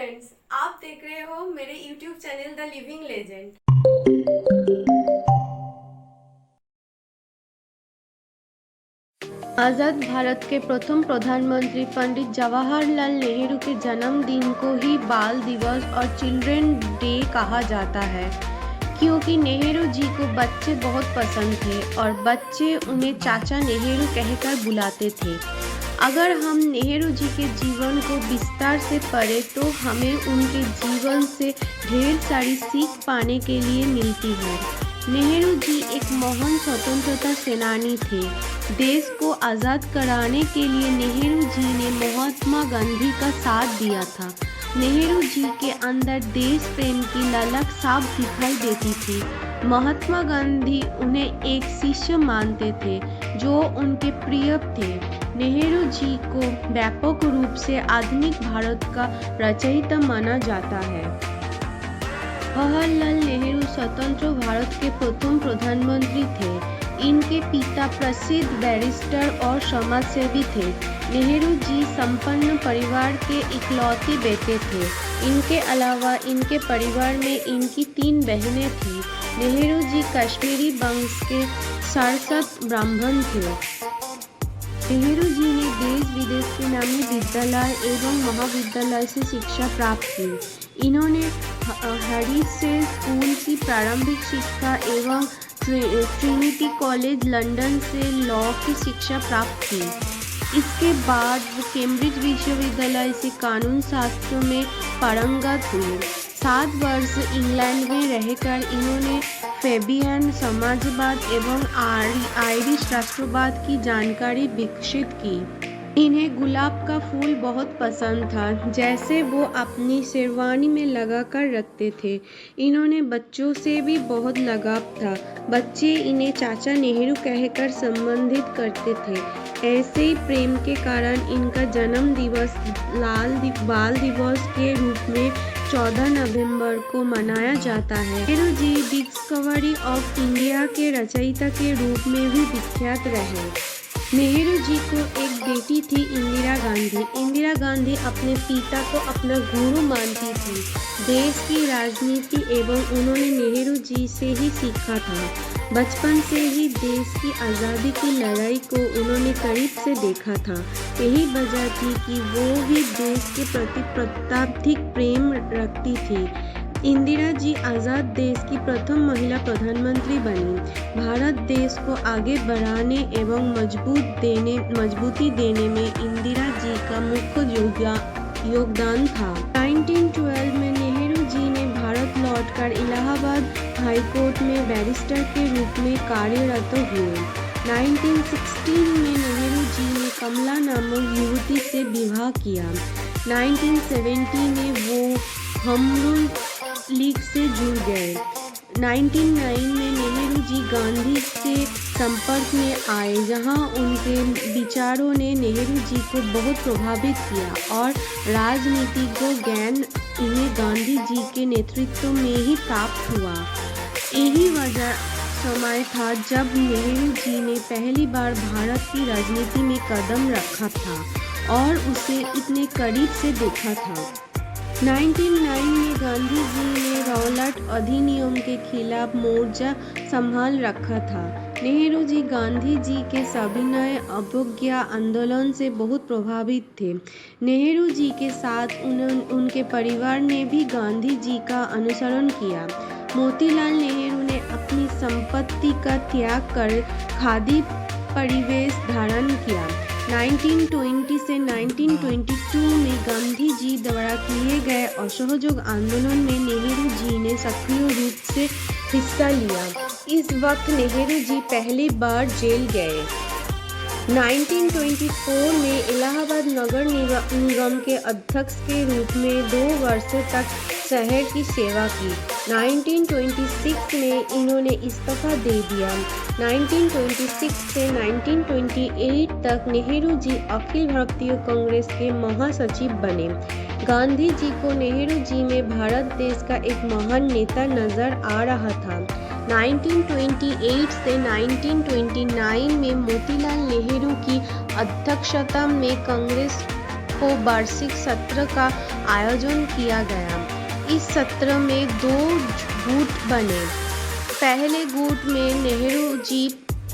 Friends, आप देख रहे हो मेरे YouTube channel the living legend. आज़ाद भारत के प्रथम प्रधानमंत्री पंडित जवाहरलाल नेहरू के जन्मदिन को ही बाल दिवस और चिल्ड्रन डे कहा जाता है, क्योंकि नेहरू जी को बच्चे बहुत पसंद थे और बच्चे उन्हें चाचा नेहरू कहकर बुलाते थे। अगर हम नेहरू जी के जीवन को विस्तार से पढ़ें तो हमें उनके जीवन से ढेर सारी सीख पाने के लिए मिलती है। नेहरू जी एक महान स्वतंत्रता सेनानी थे। देश को आज़ाद कराने के लिए नेहरू जी ने महात्मा गांधी का साथ दिया था। नेहरू जी के अंदर देश प्रेम की ललक साफ दिखाई देती थी। महात्मा गांधी उन्हें एक शिष्य मानते थे जो उनके प्रिय थे। नेहरू जी को व्यापक रूप से आधुनिक भारत का रचयिता माना जाता है। जवाहरलाल नेहरू स्वतंत्र भारत के प्रथम प्रधानमंत्री थे। इनके पिता प्रसिद्ध बैरिस्टर और समाजसेवी थे। नेहरू जी संपन्न परिवार के इकलौते बेटे थे। इनके अलावा इनके परिवार में इनकी 3 बहनें थीं। नेहरू जी कश्मीरी वंश के सारस्वत ब्राह्मण थे। नेहरू जी ने देश विदेश के नामी विद्यालय एवं महाविद्यालय से शिक्षा प्राप्त की। इन्होंने हैरिस से स्कूल की प्रारंभिक शिक्षा एवं ट्रिनिटी कॉलेज लंदन से लॉ की शिक्षा प्राप्त की। इसके बाद वो कैम्ब्रिज विश्वविद्यालय से कानून शास्त्र में पारंगत हुए। 7 वर्ष इंग्लैंड में रहकर इन्होंने फैबियन समाजवाद एवं आयरिश राष्ट्रवाद की जानकारी विकसित की। इन्हें गुलाब का फूल बहुत पसंद था, जैसे वो अपनी शेरवानी में लगा कर रखते थे। इन्होंने बच्चों से भी बहुत लगाव था। बच्चे इन्हें चाचा नेहरू कहकर संबोधित करते थे। ऐसे ही प्रेम के कारण इनका जन्म दिवस बाल दिवस के रूप में 14 नवंबर को मनाया जाता है। Nehru ji discovery of India के रचयिता के रूप में भी विख्यात रहे। नेहरू जी को एक बेटी थी, इंदिरा गांधी। इंदिरा गांधी अपने पिता को अपना गुरु मानती थी। देश की राजनीति एवं उन्होंने नेहरू जी से ही सीखा था। बचपन से ही देश की आज़ादी की लड़ाई को उन्होंने करीब से देखा था। यही वजह थी कि वो भी देश के प्रति प्रत्याधिक प्रेम रखती थी। इंदिरा जी आज़ाद देश की प्रथम महिला प्रधानमंत्री बनी। भारत देश को आगे बढ़ाने एवं मजबूती देने में इंदिरा जी का मुख्य योगदान था। 1912 में नेहरू जी ने भारत लौटकर इलाहाबाद हाईकोर्ट में बैरिस्टर के रूप में कार्यरत हुए। 1916 में नेहरू जी ने कमला नामक युवती से विवाह किया। 1970 में वो होम लीग से जुड़ गए। 1909 में नेहरू जी गांधी के संपर्क में आए, जहां उनके विचारों ने नेहरू जी को बहुत प्रभावित किया और राजनीतिक ज्ञान इन्हें गांधी जी के नेतृत्व में ही प्राप्त हुआ। यही वजह समय था जब नेहरू जी ने पहली बार भारत की राजनीति में कदम रखा था और उसे इतने करीब से देखा था। 1909 में गांधी जी ने रौलट अधिनियम के खिलाफ मोर्चा संभाल रखा था। नेहरू जी गांधी जी के सविनय अवज्ञा आंदोलन से बहुत प्रभावित थे। नेहरू जी के साथ उनके परिवार ने भी गांधी जी का अनुसरण किया। मोतीलाल नेहरू ने अपनी संपत्ति का त्याग कर खादी परिवेश धारण किया। 1920 से 1922 में गांधी जी द्वारा किए गए असहयोग आंदोलन में नेहरू जी ने सक्रिय रूप से हिस्सा लिया। इस वक्त नेहरू जी पहली बार जेल गए। 1924 में इलाहाबाद नगर निगम के अध्यक्ष के रूप में 2 वर्षों तक शहर की सेवा की। 1926 में इन्होंने इस्तीफा दे दिया। 1926 से 1928 तक नेहरू जी अखिल भारतीय कांग्रेस के महासचिव बने। गांधी जी को नेहरू जी में भारत देश का एक महान नेता नजर आ रहा था। 1928 से 1929 में मोतीलाल नेहरू की अध्यक्षता में कांग्रेस को वार्षिक सत्र का आयोजन किया गया। इस सत्र में 2 गुट बने। पहले गुट में नेहरू जी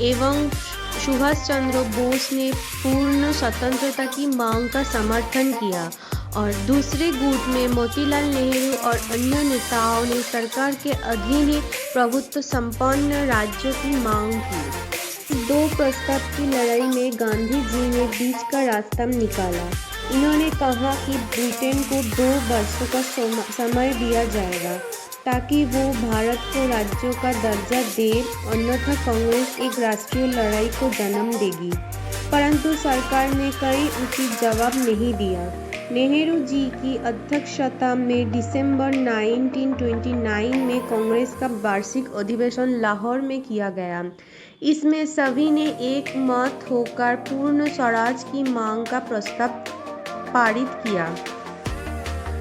एवं सुभाष चंद्र बोस ने पूर्ण स्वतंत्रता की मांग का समर्थन किया और दूसरे गुट में मोतीलाल नेहरू और अन्य नेताओं ने सरकार के अधीन ही प्रभुत्व संपन्न राज्यों की मांग की। 2 प्रस्ताव की लड़ाई में गांधी जी ने बीच का रास्ता निकाला। इन्होंने कहा कि ब्रिटेन को 2 वर्षों का समय दिया जाएगा ताकि वो भारत को राज्यों का दर्जा दे, अन्यथा कांग्रेस एक राष्ट्रीय लड़ाई को जन्म देगी। परंतु सरकार ने कोई उचित जवाब नहीं दिया। नेहरू जी की अध्यक्षता में दिसंबर 1929 में कांग्रेस का वार्षिक अधिवेशन लाहौर में किया गया। इसमें सभी ने एक मत होकर पूर्ण स्वराज की मांग का प्रस्ताव पारित किया।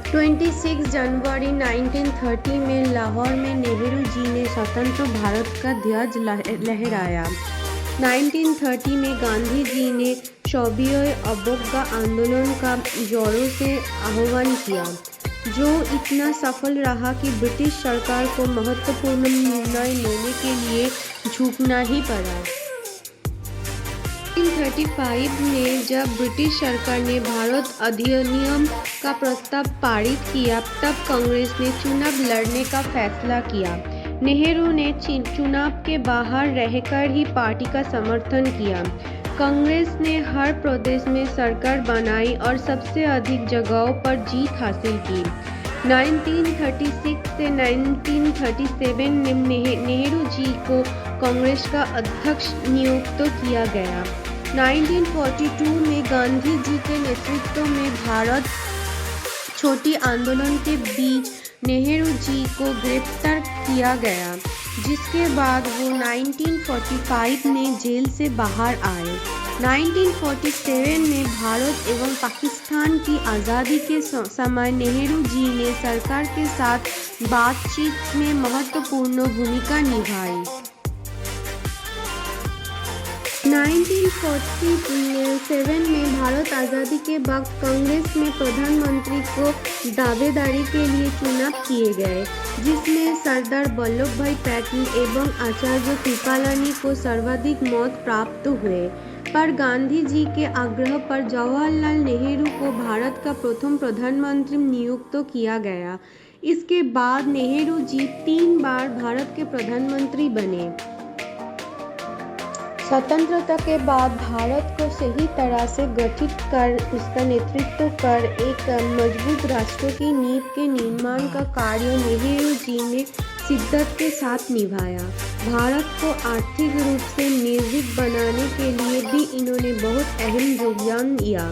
26 जनवरी 1930 में लाहौर में नेहरू जी ने स्वतंत्र भारत का ध्वज लहराया। 1930 में गांधी जी ने शौर्य अवज्ञा आंदोलन का जोरों से आह्वान किया, जो इतना सफल रहा कि ब्रिटिश सरकार को महत्वपूर्ण निर्णय लेने के लिए झुकना ही पड़ा। 1935 में जब ब्रिटिश सरकार ने भारत अधिनियम का प्रस्ताव पारित किया, तब कांग्रेस ने चुनाव लड़ने का फैसला किया। नेहरू ने चुनाव के बाहर रहकर ही पार्टी का समर्थन किया। कांग्रेस ने हर प्रदेश में सरकार बनाई और सबसे अधिक जगहों पर जीत हासिल की। 1936 से 1937 में नेहरू जी को कांग्रेस का अध्यक्ष नियुक्त किया गया। 1942 में गांधी जी के नेतृत्व में भारत छोटी आंदोलन के बीच नेहरू जी को गिरफ्तार किया गया, जिसके बाद वो 1945 में जेल से बाहर आए। 1947 में भारत एवं पाकिस्तान की आज़ादी के समय नेहरू जी ने सरकार के साथ बातचीत में महत्वपूर्ण भूमिका निभाई। 1947 में भारत आज़ादी के वक्त कांग्रेस में प्रधानमंत्री को दावेदारी के लिए चुनाव किए गए, जिसमें सरदार वल्लभ भाई पटेल एवं आचार्य कृपलानी को सर्वाधिक मत प्राप्त हुए। पर गांधी जी के आग्रह पर जवाहरलाल नेहरू को भारत का प्रथम प्रधानमंत्री नियुक्त किया गया। इसके बाद नेहरू जी 3 बार भारत के प्रधानमंत्री बने। स्वतंत्रता के बाद भारत को सही तरह से गठित कर उसका नेतृत्व कर एक मजबूत राष्ट्र की नींव के निर्माण का कार्य नेहरू जी ने शिद्दत के साथ निभाया। भारत को आर्थिक रूप से निर्भीक बनाने के लिए भी इन्होंने बहुत अहम योगदान दिया।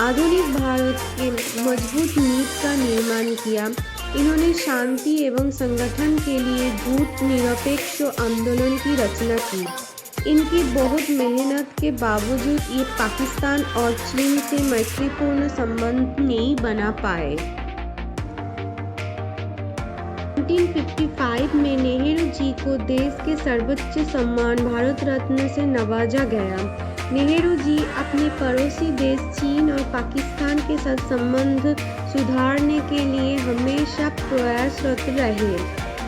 आधुनिक भारत के मजबूत नींव का निर्माण किया। इन्होंने शांति एवं संगठन के लिए धर्मनिरपेक्ष आंदोलन की रचना की। इनकी बहुत मेहनत के बावजूद ये पाकिस्तान और चीन से मैत्रीपूर्ण संबंध नहीं बना पाए। 1955 में नेहरू जी को देश के सर्वोच्च सम्मान भारत रत्न से नवाजा गया। नेहरू जी अपने पड़ोसी देश चीन और पाकिस्तान के साथ संबंध सुधारने के लिए हमेशा प्रयासरत रहे।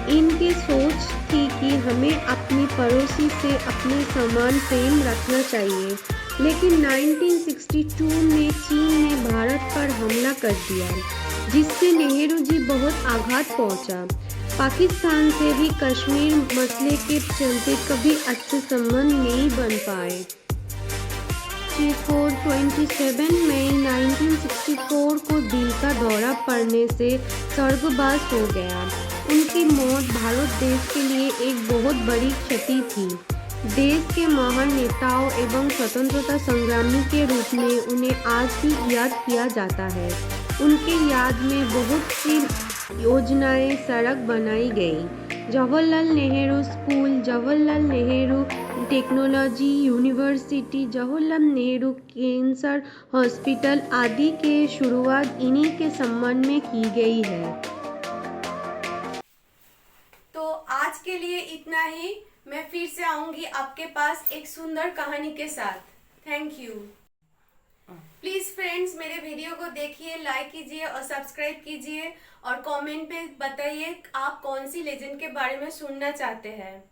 इनकी सोच थी कि हमें अपनी पड़ोसी से अपने समान प्रेम रखना चाहिए, लेकिन 1962 में चीन ने भारत पर हमला कर दिया, जिससे नेहरू जी बहुत आघात पहुंचा। पाकिस्तान से भी कश्मीर मसले के चलते कभी अच्छे संबंध नहीं बन पाए। 27 मई 1964 को दिल का दौरा पड़ने से स्वर्गवास हो गया। उनकी मौत भारत देश के लिए एक बहुत बड़ी क्षति थी। देश के महान नेताओं एवं स्वतंत्रता संग्रामी के रूप में उन्हें आज भी याद किया जाता है। उनके याद में बहुत सी योजनाएं, सड़क बनाई गई। Jawaharlal Nehru school, Jawaharlal Nehru technology university, Jawaharlal Nehru cancer hospital आदि के शुरुआत इन्हीं के सम्मान में की गई है। तो आज के लिए इतना ही। मैं फिर से आऊंगी आपके पास एक सुंदर कहानी के साथ। Thank you. प्लीज फ्रेंड्स मेरे वीडियो को देखिए, लाइक कीजिए और सब्सक्राइब कीजिए और कमेंट पे बताइए आप कौन सी लेजेंड के बारे में सुनना चाहते हैं।